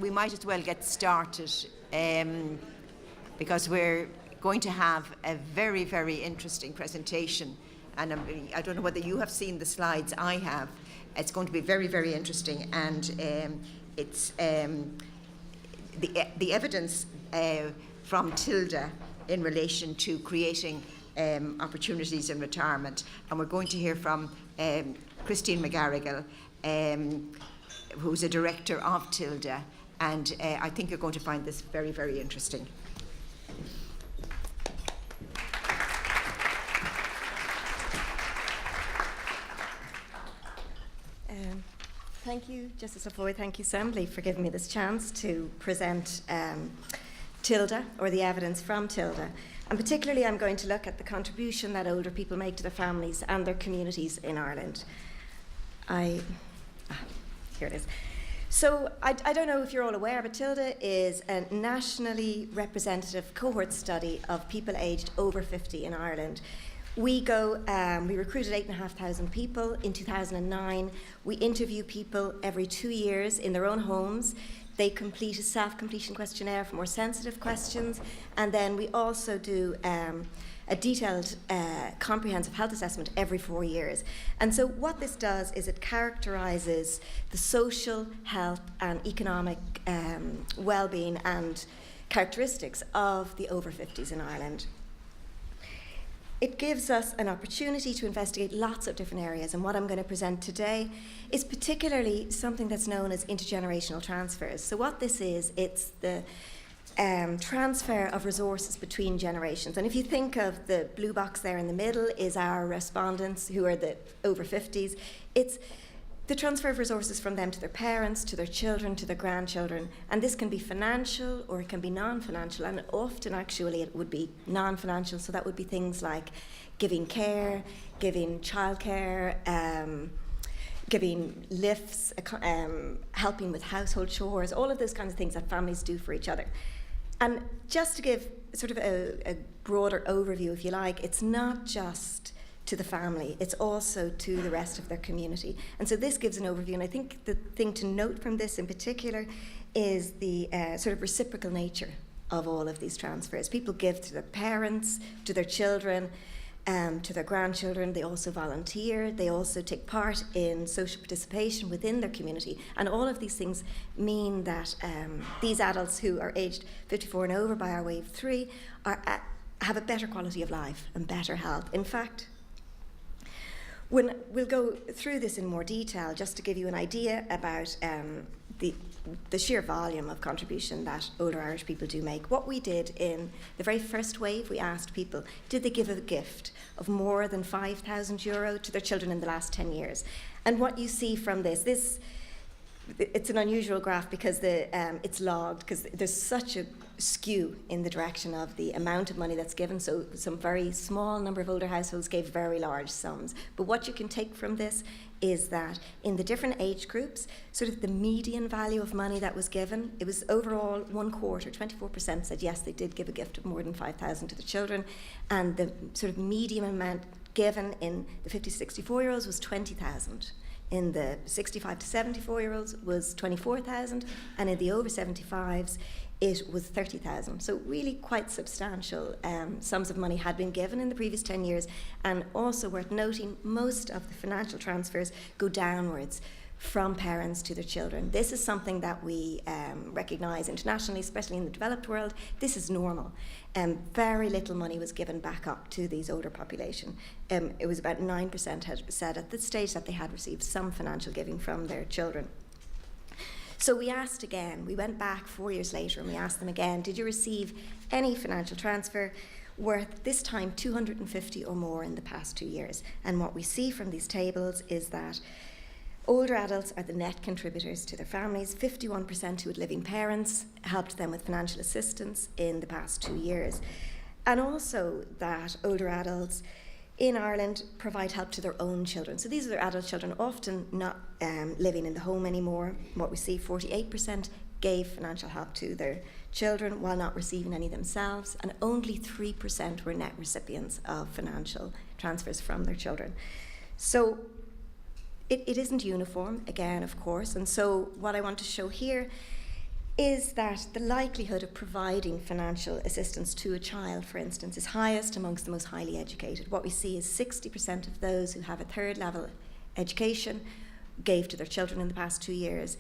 we might as well get started because we're going to have a very, very interesting presentation. And I don't know whether you have seen the slides. I have. It's going to be very, very interesting. And it's the evidence from TILDA in relation to creating opportunities in retirement. And we're going to hear from Christine McGarrigle, who's a director of TILDA. And I think you're going to find this very, very interesting. Thank you, Justice Laffoy. Thank you, Assembly, for giving me this chance to present TILDA, or the evidence from TILDA. And particularly, I'm going to look at the contribution that older people make to their families and their communities in Ireland. Here it is. So I don't know if you're all aware, but TILDA is a nationally representative cohort study of people aged over 50 in Ireland. We recruited 8,500 people in 2009. We interview people every 2 years in their own homes. They complete a self-completion questionnaire for more sensitive questions. And then we also do a detailed comprehensive health assessment every 4 years. And so what this does is it characterises the social, health and economic well-being and characteristics of the over 50s in Ireland. It gives us an opportunity to investigate lots of different areas, and what I'm going to present today is particularly something that's known as intergenerational transfers. So what this is, it's the transfer of resources between generations. And if you think of the blue box there in the middle is our respondents who are the over 50s, it's the transfer of resources from them to their parents, to their children, to their grandchildren. And this can be financial or it can be non-financial, and often actually it would be non-financial. So that would be things like giving care, giving childcare, giving lifts, helping with household chores, all of those kinds of things that families do for each other. And just to give sort of a broader overview, if you like, it's not just to the family, it's also to the rest of their community. And so this gives an overview, and I think the thing to note from this in particular is the sort of reciprocal nature of all of these transfers. People give to their parents, to their children, to their grandchildren. They also volunteer, they also take part in social participation within their community, and all of these things mean that these adults who are aged 54 and over by our wave 3 have a better quality of life and better health. In fact, we'll go through this in more detail just to give you an idea about the sheer volume of contribution that older Irish people do make. What we did in the very first wave, we asked people, did they give a gift of more than €5,000 to their children in the last 10 years? And what you see from this, it's an unusual graph because it's logged, because there's such a skew in the direction of the amount of money that's given. So some very small number of older households gave very large sums. But what you can take from this is that in the different age groups, sort of the median value of money that was given, it was overall 1/4, 24% said yes, they did give a gift of more than 5,000 to the children. And the sort of median amount given in the 50 to 64-year-olds was 20,000. In the 65 to 74-year-olds was 24,000, and in the over 75s, it was 30,000. So really quite substantial sums of money had been given in the previous 10 years. And also worth noting, most of the financial transfers go downwards from parents to their children. This is something that we recognise internationally, especially in the developed world. This is normal. Very little money was given back up to these older population. It was about 9% had said at this stage that they had received some financial giving from their children. So we asked again, we went back 4 years later and we asked them again, did you receive any financial transfer worth this time 250 or more in the past 2 years? And what we see from these tables is that older adults are the net contributors to their families. 51% who had living parents helped them with financial assistance in the past 2 years. And also that older adults in Ireland provide help to their own children. So these are their adult children, often not living in the home anymore. What we see, 48% gave financial help to their children while not receiving any themselves, and only 3% were net recipients of financial transfers from their children. So it isn't uniform, again, of course, and so what I want to show here is that the likelihood of providing financial assistance to a child, for instance, is highest amongst the most highly educated. What we see is 60% of those who have a third level education gave to their children in the past 2 years.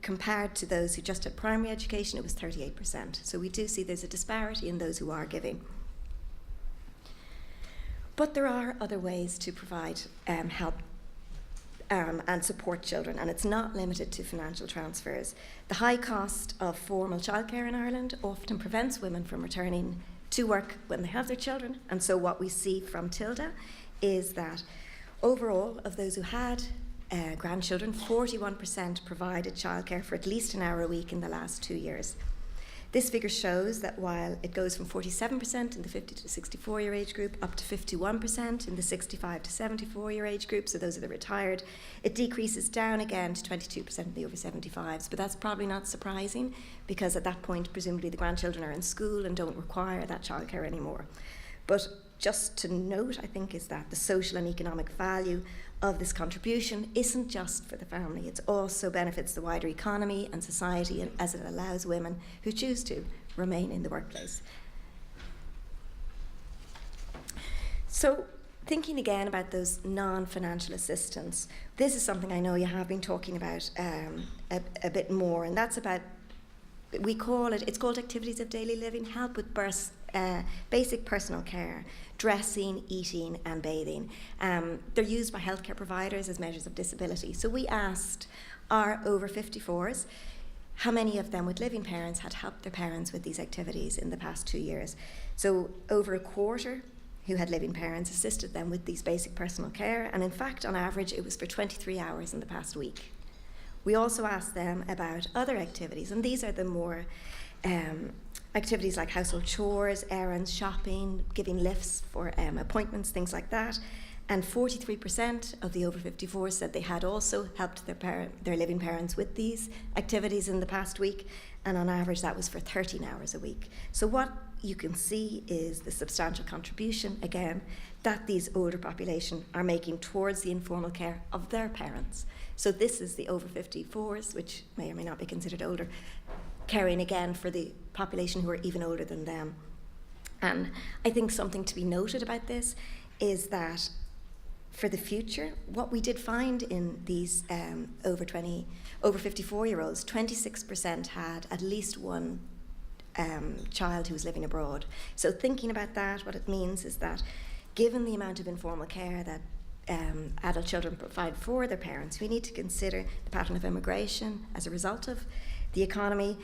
Compared to those who just had primary education, it was 38%. So we do see there's a disparity in those who are giving. But there are other ways to provide help and support children, and it's not limited to financial transfers. The high cost of formal childcare in Ireland often prevents women from returning to work when they have their children, and so what we see from TILDA is that overall, of those who had grandchildren, 41% provided childcare for at least an hour a week in the last 2 years. This figure shows that while it goes from 47% in the 50 to 64-year age group up to 51% in the 65 to 74-year age group, so those are the retired, it decreases down again to 22% in the over 75s. But that's probably not surprising, because at that point, presumably the grandchildren are in school and don't require that childcare anymore. But just to note, I think, is that the social and economic value of this contribution isn't just for the family, it also benefits the wider economy and society, as it allows women who choose to remain in the workplace. So, thinking again about those non-financial assistance, this is something I know you have been talking about a bit more, and that's about, it's called activities of daily living, help with basic personal care, dressing, eating and bathing. They're used by healthcare providers as measures of disability. So we asked our over 54s how many of them with living parents had helped their parents with these activities in the past 2 years. So over a quarter who had living parents assisted them with these basic personal care, and in fact on average it was for 23 hours in the past week. We also asked them about other activities, and these are the more activities like household chores, errands, shopping, giving lifts for appointments, things like that. And 43% of the over 54s said they had also helped their living parents with these activities in the past week, and on average that was for 13 hours a week. So what you can see is the substantial contribution, again, that these older population are making towards the informal care of their parents. So this is the over 54s, which may or may not be considered older, caring again for the population who are even older than them. And I think something to be noted about this is that for the future, what we did find in these over 54-year-olds, 26% had at least one child who was living abroad. So thinking about that, what it means is that given the amount of informal care that adult children provide for their parents, we need to consider the pattern of immigration as a result of the economy,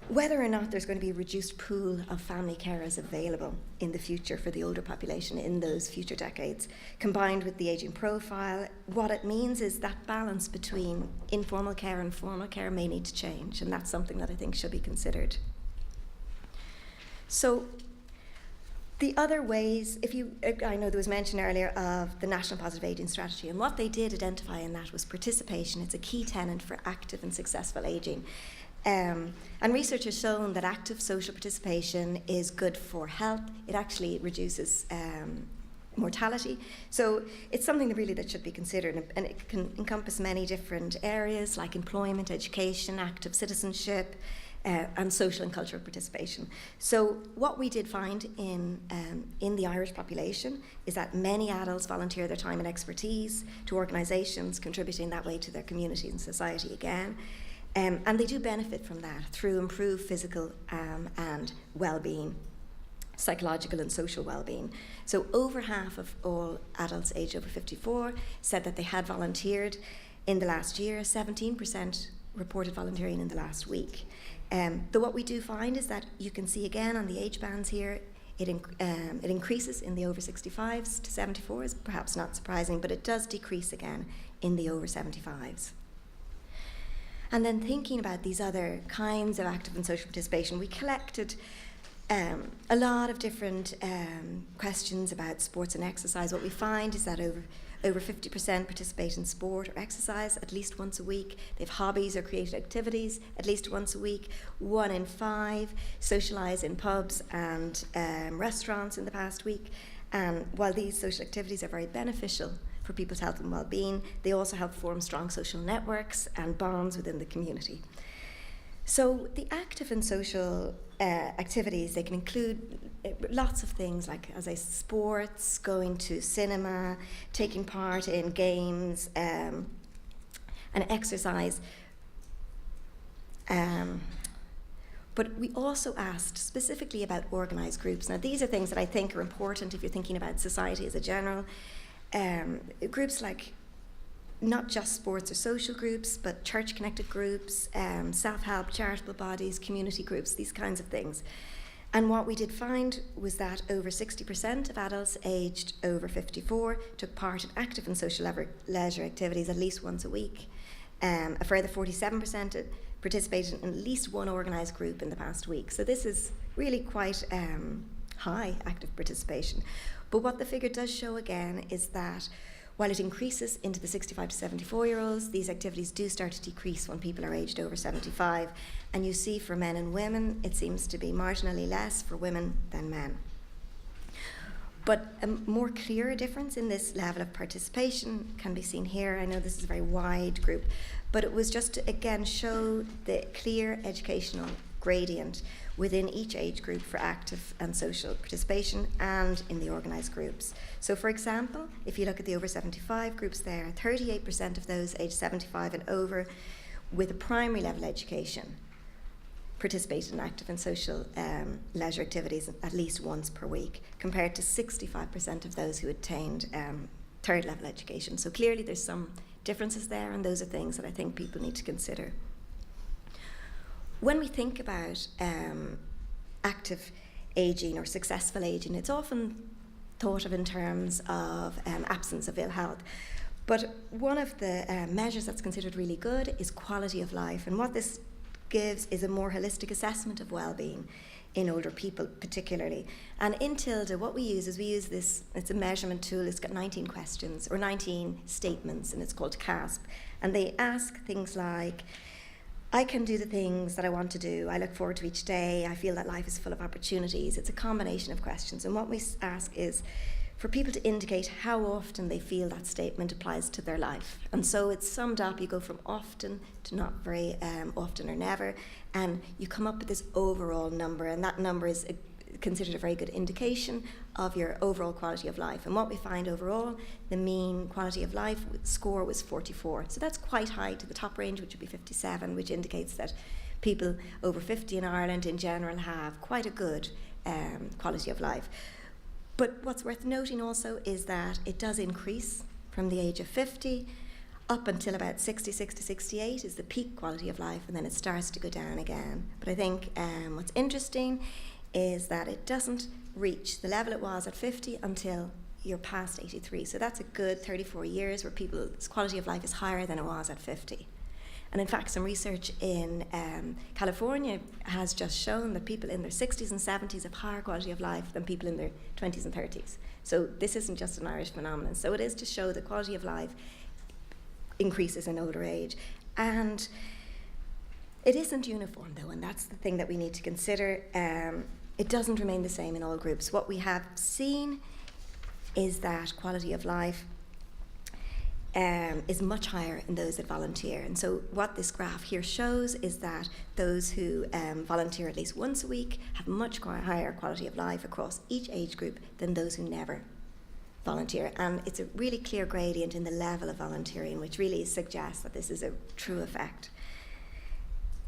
whether or not there's going to be a reduced pool of family carers available in the future for the older population in those future decades. Combined with the ageing profile, what it means is that balance between informal care and formal care may need to change, and that's something that I think should be considered. So the other ways, I know there was mention earlier of the National Positive Ageing Strategy, and what they did identify in that was participation. It's a key tenet for active and successful ageing. And research has shown that active social participation is good for health. It actually reduces mortality. So it's something that should be considered, and it can encompass many different areas like employment, education, active citizenship, and social and cultural participation. So what we did find in the Irish population is that many adults volunteer their time and expertise to organisations, contributing that way to their community and society again. And they do benefit from that through improved physical and well-being, psychological and social well-being. So over half of all adults aged over 54 said that they had volunteered in the last year. 17% reported volunteering in the last week. Though what we do find is that you can see again on the age bands here, it increases in the over 65s to 74s, perhaps not surprising, but it does decrease again in the over 75s. And then thinking about these other kinds of active and social participation, we collected a lot of different questions about sports and exercise. What we find is that over 50% participate in sport or exercise at least once a week. They have hobbies or creative activities at least once a week. 1 in 5 socialise in pubs and restaurants in the past week. And while these social activities are very beneficial for people's health and well-being, they also help form strong social networks and bonds within the community. So the active and social activities, they can include lots of things like, as I said, sports, going to cinema, taking part in games, and exercise. But we also asked specifically about organised groups. Now, these are things that I think are important if you're thinking about society as a general. Groups like not just sports or social groups, but church-connected groups, self-help, charitable bodies, community groups, these kinds of things. And what we did find was that over 60% of adults aged over 54 took part in active and social leisure activities at least once a week. A further 47% participated in at least one organised group in the past week. So this is really quite high active participation. But what the figure does show again is that while it increases into the 65 to 74-year-olds, these activities do start to decrease when people are aged over 75. And you see for men and women, it seems to be marginally less for women than men. But a more clear difference in this level of participation can be seen here. I know this is a very wide group, but it was just to, again, show the clear educational gradient within each age group for active and social participation and in the organised groups. So for example, if you look at the over 75 groups there, 38% of those aged 75 and over with a primary level education participated in active and social leisure activities at least once per week, compared to 65% of those who attained third level education. So clearly there's some differences there, and those are things that I think people need to consider. When we think about active ageing or successful ageing, it's often thought of in terms of absence of ill health. But one of the measures that's considered really good is quality of life. And what this gives is a more holistic assessment of well-being in older people particularly. And in TILDA, what we use this, it's a measurement tool, it's got 19 questions, or 19 statements, and it's called CASP. And they ask things like, I can do the things that I want to do. I look forward to each day. I feel that life is full of opportunities. It's a combination of questions. And what we ask is for people to indicate how often they feel that statement applies to their life. And so it's summed up. You go from often to not very often or never. And you come up with this overall number. And that number is considered a very good indication of your overall quality of life. And what we find overall, the mean quality of life score was 44. So that's quite high to the top range, which would be 57, which indicates that people over 50 in Ireland in general have quite a good quality of life. But what's worth noting also is that it does increase from the age of 50 up until about 66 to 68 is the peak quality of life, and then it starts to go down again. But I think what's interesting is that it doesn't reach the level it was at 50 until you're past 83. So that's a good 34 years where people's quality of life is higher than it was at 50. And in fact, some research in California has just shown that people in their 60s and 70s have higher quality of life than people in their 20s and 30s. So this isn't just an Irish phenomenon. So it is to show that quality of life increases in older age. And it isn't uniform, though, and that's the thing that we need to consider. It doesn't remain the same in all groups. What we have seen is that quality of life is much higher in those that volunteer. And so what this graph here shows is that those who volunteer at least once a week have much higher quality of life across each age group than those who never volunteer. And it's a really clear gradient in the level of volunteering, which really suggests that this is a true effect.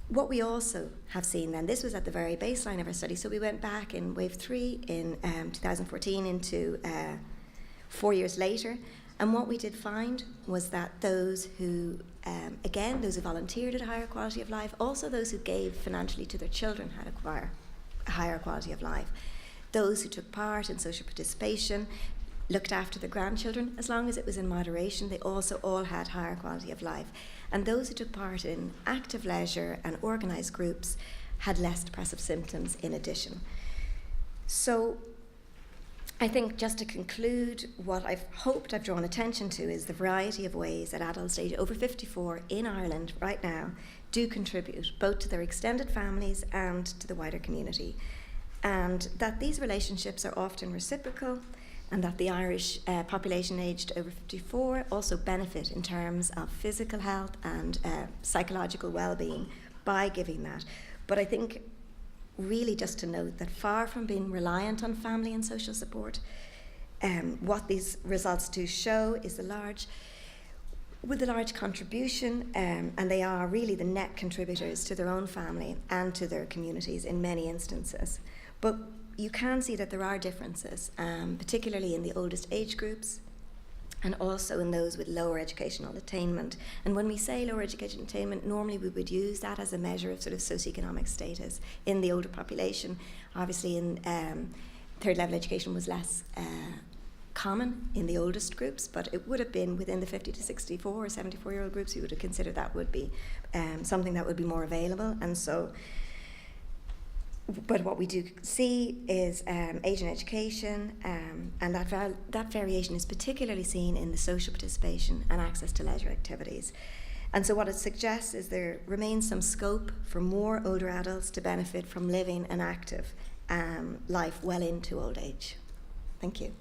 What we also have seen then, this was at the very baseline of our study, so we went back in wave 3 in 2014 into 4 years later, and what we did find was that those who, again, those who volunteered had a higher quality of life, also those who gave financially to their children had a higher quality of life. Those who took part in social participation, looked after their grandchildren, as long as it was in moderation, they also all had higher quality of life. And those who took part in active leisure and organised groups had less depressive symptoms in addition. So I think just to conclude, what I've drawn attention to is the variety of ways that adults aged over 54 in Ireland right now do contribute both to their extended families and to the wider community. And that these relationships are often reciprocal, and that the Irish population aged over 54 also benefit in terms of physical health and psychological well-being, by giving that. But I think really just to note that far from being reliant on family and social support, what these results do show is a large contribution, and they are really the net contributors to their own family and to their communities in many instances. But you can see that there are differences, particularly in the oldest age groups and also in those with lower educational attainment. And when we say lower educational attainment, normally we would use that as a measure of sort of socioeconomic status in the older population. Obviously in third level education was less common in the oldest groups, but it would have been within the 50 to 64 or 74-year-old groups. We would have considered that would be something that would be more available. And so, but what we do see is age and education, and that variation is particularly seen in the social participation and access to leisure activities. And so what it suggests is there remains some scope for more older adults to benefit from living an active life well into old age. Thank you.